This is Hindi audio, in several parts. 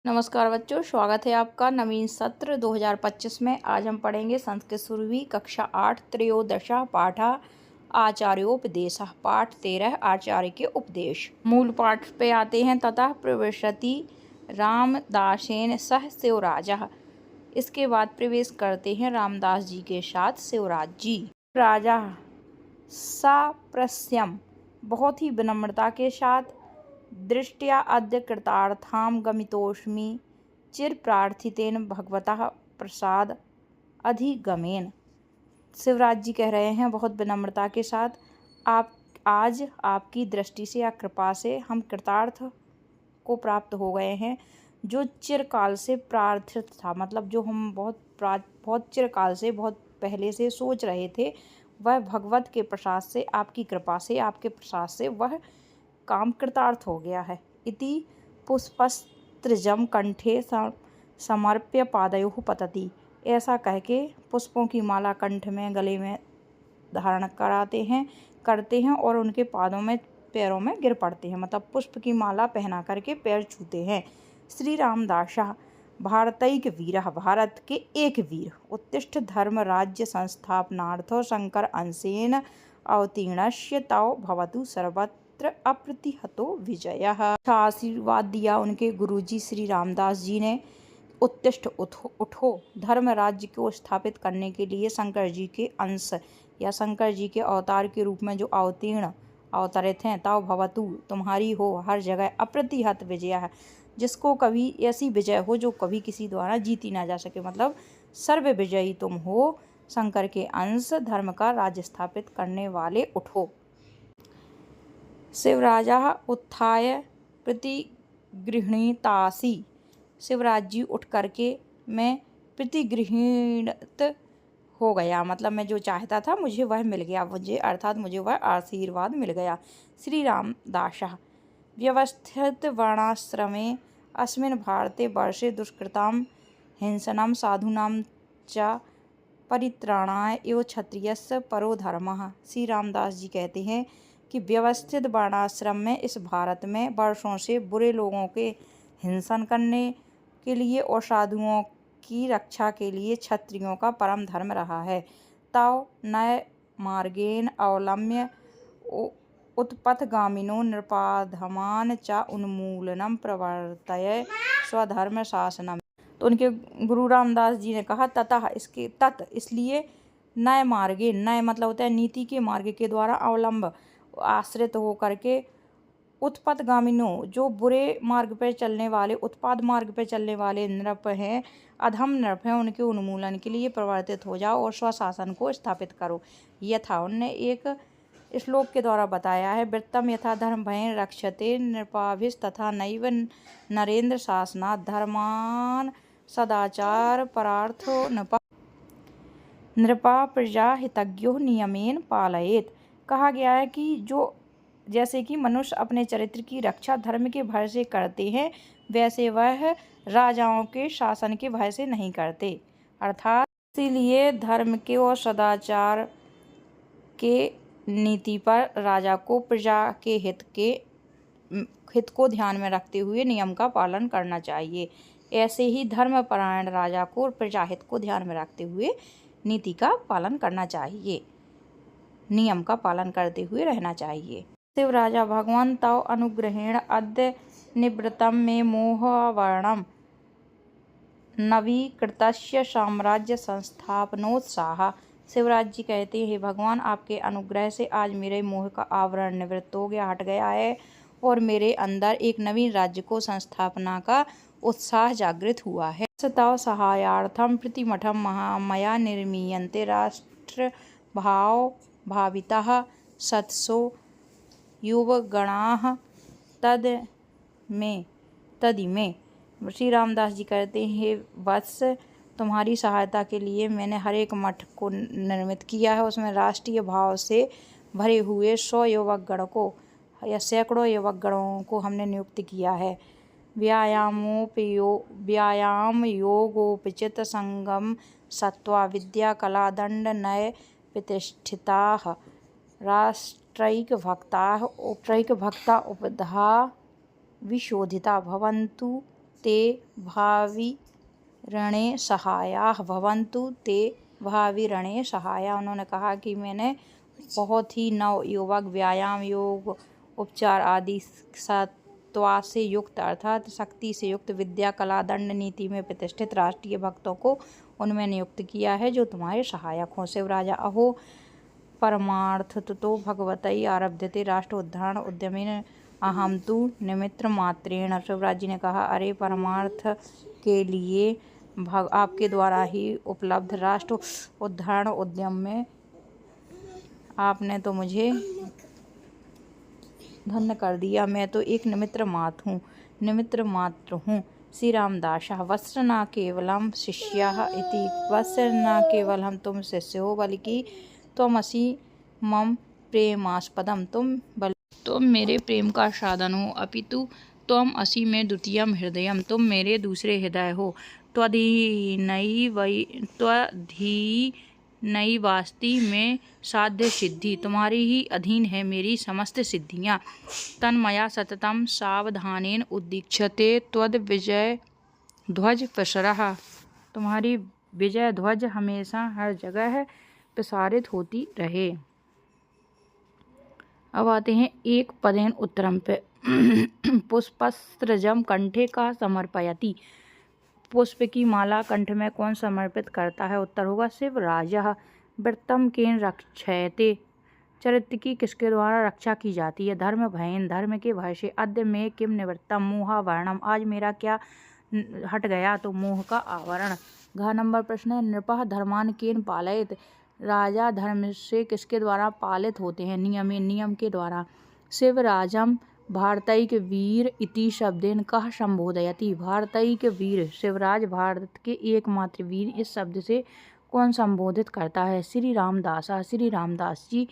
नमस्कार बच्चों, स्वागत है आपका नवीन सत्र 2025 में। आज हम पढ़ेंगे संस्कृत सुरभि कक्षा 8 त्रयोदशा पाठा आचार्योपदेशः पाठ 13 आचार्य के उपदेश। मूल पाठ पे आते हैं। ततः प्रविशति रामदासेन सह शिवराजः। इसके बाद प्रवेश करते हैं रामदास जी के साथ शिवराज जी। राजा साप्रस्यम बहुत ही विनम्रता के साथ दृष्टया अद्य कृतार्थां गमितोऽस्मि चिर प्रार्थितेन भगवतः प्रसाद अधिगमेन। शिवराज जी कह रहे हैं बहुत विनम्रता के साथ, आप आज आपकी दृष्टि से या कृपा से हम कृतार्थ को प्राप्त हो गए हैं। जो चिरकाल से प्रार्थित था, मतलब जो हम बहुत चिरकाल से, बहुत पहले से सोच रहे थे, वह भगवत के प्रसाद से, आपकी कृपा से, आपके प्रसाद से वह काम कृतार्थ हो गया है। इति पुष्पस्त्रजम कंठे समर्प्य पादयोः पतति। ऐसा कह के पुष्पों की माला कंठ में, गले में धारण करते हैं और उनके पादों में, पैरों में गिर पड़ते हैं। मतलब पुष्प की माला पहना करके पैर छूते हैं। श्री रामदासः भारतैक वीरः, भारत के एक वीर, उत्तिष्ठ धर्म राज्य संस्थापनार्थो शंकर अंशेन अवतीर्णस्य तौ भवतु सर्वत्र अप्रतिहतो विजयः। आशीर्वाद दिया उनके गुरुजी श्री रामदास जी ने। उत्तिष्ठ, उठो, धर्म राज्य को स्थापित करने के लिए शंकर जी के अंश या शंकर जी के अवतार के रूप में जो अवतरित हैं, तव भवतु तुम्हारी हो हर जगह अप्रतिहत विजय है, जिसको कभी ऐसी विजय हो जो कभी किसी द्वारा जीती ना जा सके। मतलब सर्व विजयी तुम हो, शंकर के अंश, धर्म का राज्य स्थापित करने वाले, उठो। शिवराजा उत्थाय प्रतिगृह्णीतासि। शिवराज जी उठ करके मैं प्रतिगृहित हो गया, मतलब मैं जो चाहता था मुझे वह मिल गया, अर्थात मुझे वह आशीर्वाद मिल गया। श्री रामदासः व्यवस्थित वर्णाश्रमे अस्मिन् भारते वर्षे दुष्कृतां हिंसनं साधूनां च परित्राणाय एव क्षत्रियस्य परो धर्मः। श्री रामदास जी कहते हैं कि व्यवस्थित वर्णाश्रम में इस भारत में वर्षों से बुरे लोगों के हिंसन करने के लिए और साधुओं की रक्षा के लिए क्षत्रियों का परम धर्म रहा है। तव नय मार्गेण अवलम्ब्य उत्पथगामिनो नृपाधमान च उन्मूलनम प्रवर्तय स्वधर्म शासनम। तो उनके गुरु रामदास जी ने कहा ततः, इसके तत् इसलिए, नय मार्गे, नय मतलब होता है नीति के मार्ग के द्वारा, अवलंब आश्रित हो करके, उत्पथगामिनो जो बुरे मार्ग पर चलने वाले, उत्पाद मार्ग पर चलने वाले नृप हैं, अधम नृप हैं, उनके उन्मूलन के लिए प्रवर्तित हो जाओ और स्वशासन को स्थापित करो। यथा उनने एक श्लोक के द्वारा बताया है, वृत्तम यथा धर्म भयेन रक्षते नृपाभिस्तथा नैव नरेंद्र शासनात् धर्मान सदाचार परार्थो नृपा प्रजा हितज्ञो नियमेन पालयेत। कहा गया है कि जो जैसे कि मनुष्य अपने चरित्र की रक्षा धर्म के भय से करते हैं, वैसे वह राजाओं के शासन के भय से नहीं करते। अर्थात इसीलिए धर्म के और सदाचार के नीति पर राजा को प्रजा के हित को ध्यान में रखते हुए नियम का पालन करना चाहिए। ऐसे ही धर्मपरायण राजा को प्रजा हित को ध्यान में रखते हुए नीति का पालन करना चाहिए, नियम का पालन करते हुए रहना चाहिए। शिवराजा भगवान तव अनुग्रहेण अद्य निवृत्तं मे मोहवर्णं नवीकृतस्य साम्राज्य संस्थापनोत्साह। शिवराज जी कहते हैं, भगवान आपके अनुग्रह से आज मेरे मोह का आवरण निवृत्त हो गया, हट गया है, और मेरे अंदर एक नवीन राज्य को संस्थापना का उत्साह जागृत हुआ है। तव सहायार्थम प्रतिमठम मया निर्मीयन्ते राष्ट्र भाविताः सत्सो युवगणाः तदिमे। श्री रामदास जी कहते हैं, वत्स तुम्हारी सहायता के लिए मैंने हर एक मठ को निर्मित किया है, उसमें राष्ट्रीय भाव से भरे हुए 100 युवक गण को या सैकड़ों युवक गणों को हमने नियुक्त किया है। व्यायाम योगोपचित संगम सत्वा विद्या कला दंड नय प्रतिष्ठिताः राष्ट्रैक भक्ता उपधा विशोधिता भवन्तु ते भावी ऋणे सहायाः भवन्तु ते भावी ऋणे सहाया। उन्होंने कहा कि मैंने बहुत ही नवयुवक व्यायाम, योग, उपचार आदि सत्वा से युक्त अर्थात शक्ति से युक्त विद्या, कला, दंड नीति में प्रतिष्ठित राष्ट्रीय भक्तों को उनमें नियुक्त किया है जो तुम्हारे सहायक हों। शिवराजा अहो परमार्थतो भगवतई आरभ्यते राष्ट्र उद्धारण उद्यमेन अहम तु निमित्त मात्रेण। शिवराज जी ने कहा, अरे परमार्थ के लिए आपके द्वारा ही उपलब्ध राष्ट्र उद्धारण उद्यम में आपने तो मुझे धन्य कर दिया। मैं तो एक निमित्त मात्र हूँ। श्री रामदासः वस्त्र न केवलम शिष्यः इति। वस्त्र न केवलम तुम शिष्य हो बल्कि त्वमसि मम प्रेमास्पदम। तुम मेरे प्रेम का साधन हो। अपितु त्वम असि में द्वितीयम हृदयम। तुम मेरे दूसरे हृदय हो। त्वधीनैवास्ति में साध्य सिद्धि। तुम्हारी ही अधीन है मेरी समस्त सिद्धियाँ। तन्मया सततम सावधानेन उद्दीक्षते त्वद् विजय ध्वज प्रसरः। तुम्हारी विजय ध्वज हमेशा हर जगह प्रसारित होती रहे। अब आते हैं एक पदेन उत्तरम पे। पुष्पस्त्रजम कंठे का समर्पयति। पुष्प की माला कंठ में कौन समर्पित करता है? उत्तर होगा शिवराजः। वृत्तम केन रक्षयते। चरित्र की किसके द्वारा रक्षा की जाती है? धर्म भयेन, धर्म के भय से। अद्य में किम निवृत्तम मोहावरणम। आज मेरा क्या हट गया? तो मोह का आवरण। घ नंबर प्रश्न है, नृपः धर्मान केन पालयेत्। राजा धर्म से किसके द्वारा पालित होते हैं? नियमेन, नियम के द्वारा। शिवराजम भारतैक वीर इति शब्देन कः संबोधयति। भारतैक वीर, शिवराज भारत के एकमात्र वीर, इस शब्द से कौन संबोधित करता है? श्री रामदास। श्री रामदास जी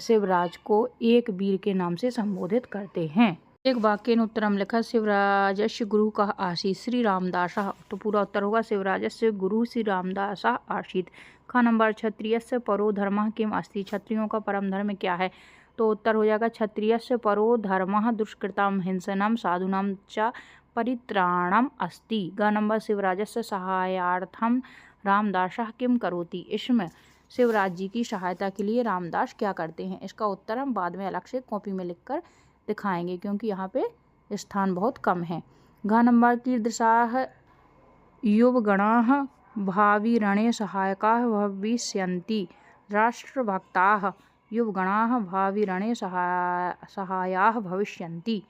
शिवराज को एक वीर के नाम से संबोधित करते हैं। एक वाक्येन उत्तरम लिखा। शिवराजस्य गुरु कः आसीत्? श्री रामदासः। तो पूरा उत्तर होगा शिवराजस्य गुरु श्री रामदासः आसीत्। ख नंबर, क्षत्रियस्य परो धर्मः किम अस्ति। क्षत्रियों का परम धर्म क्या है? तो उत्तर हो जाएगा क्षत्रियस्य परो धर्मः दुष्कृतां हिंसनम साधूनां च परित्राणम अस्ति। ग नंबर, शिवराजस्य सहायार्थम रामदासः किम करोति। इसमें शिवराज जी की सहायता के लिए रामदास क्या करते हैं? इसका उत्तर हम बाद में अलग से कॉपी में लिखकर दिखाएंगे क्योंकि यहाँ पे स्थान बहुत कम है। घ नंबर, कीदृशाः युवगणाः भावी रणे सहायकाः भविष्यन्ति। राष्ट्रभक्ताः युवगणाः भावी रणे सहायाः भविष्यन्ति।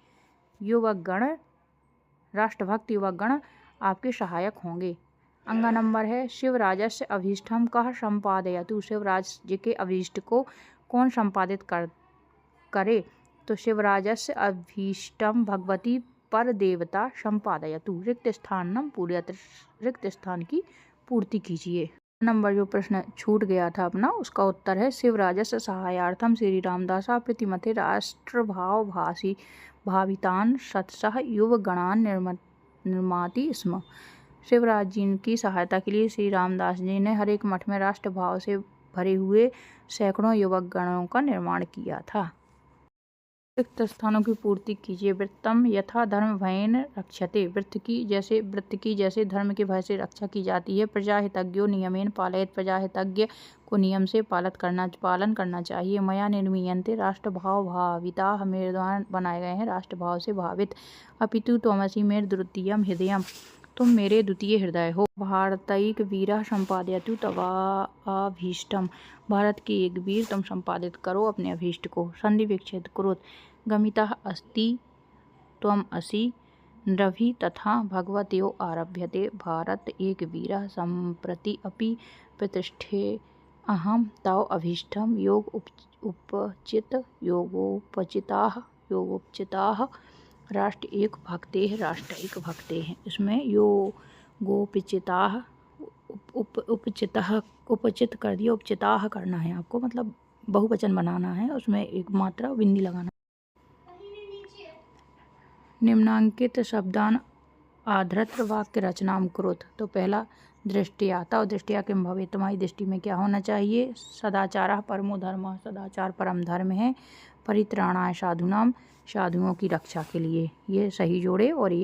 युवकगण, राष्ट्रभक्त युवकगण आपके सहायक होंगे। अंग नंबर है, शिवराजस्य अभीष्टम कः संपादयतु। शिवराज जी के अभीष्ट को कौन संपादित करे? तो शिवराजस्य अभीष्टम भगवती पर देवता संपादयतु। रिक्त स्थानम पूरयत। रिक्त स्थान की पूर्ति कीजिए। नंबर जो प्रश्न छूट गया था अपना, उसका उत्तर है शिवराजस्य सहायार्थम श्री रामदासा प्रतिमते राष्ट्रभाव भावितान शतशः युवगणान निर्माति स्म। शिवराज जी की सहायता के लिए श्री रामदास जी ने हर एक मठ में राष्ट्रभाव से भरे हुए सैकड़ों युवक गणों का निर्माण किया था। रिक्त स्थानों की पूर्ति कीजिए। वृत्तम यथा धर्म भयेन रक्षते। वृत्त की जैसे धर्म के भय से रक्षा की जाती है। प्रजाहितज्ञो नियमेन पालयेत्। प्रजाहितज्ञ को नियम से पालन करना चाहिए। मया निर्मीयन्ते राष्ट्रभाव भाविताः। मेरे द्वारा बनाए गए हैं राष्ट्रभाव से भावित। अपितु त्वमसि मेर द्वितीयम हृदयम्। तुम मेरे द्वितीय हृदय हो। भारतैक वीरः संपादयतु तवाभीष्टम्। भारत के एक वीर तुम संपादित करो अपने अभीष्ट को। संधि विच्छेद कुरुत। गमितः अस्ति त्वम असि नृभि तथा भगवत्यो आरभ्यते। भारत एक वीरः सम्प्रति अपि प्रतिष्ठे अहम तव अभीष्टम योगोपचिताः राष्ट्र एक भक्ते हैं। राष्ट्र एक भक्ते हैं। इसमें योगोपचिताः उपचित कर दिया, उपचिताः करना है आपको, मतलब बहुवचन बनाना है, उसमें एक मात्रा बिंदी लगाना। निम्नांकित शब्दान आधृत्य वाक्य रचनाम कुरुत। तो पहला दृष्टिया। तव दृष्टिया किम भवेत्। तुम्हारी दृष्टि में क्या होना चाहिए? सदाचारः परमो धर्मः। सदाचार परम धर्म है। परित्राणाय साधूनाम। साधुओं की रक्षा के लिए। ये सही जोड़े और ये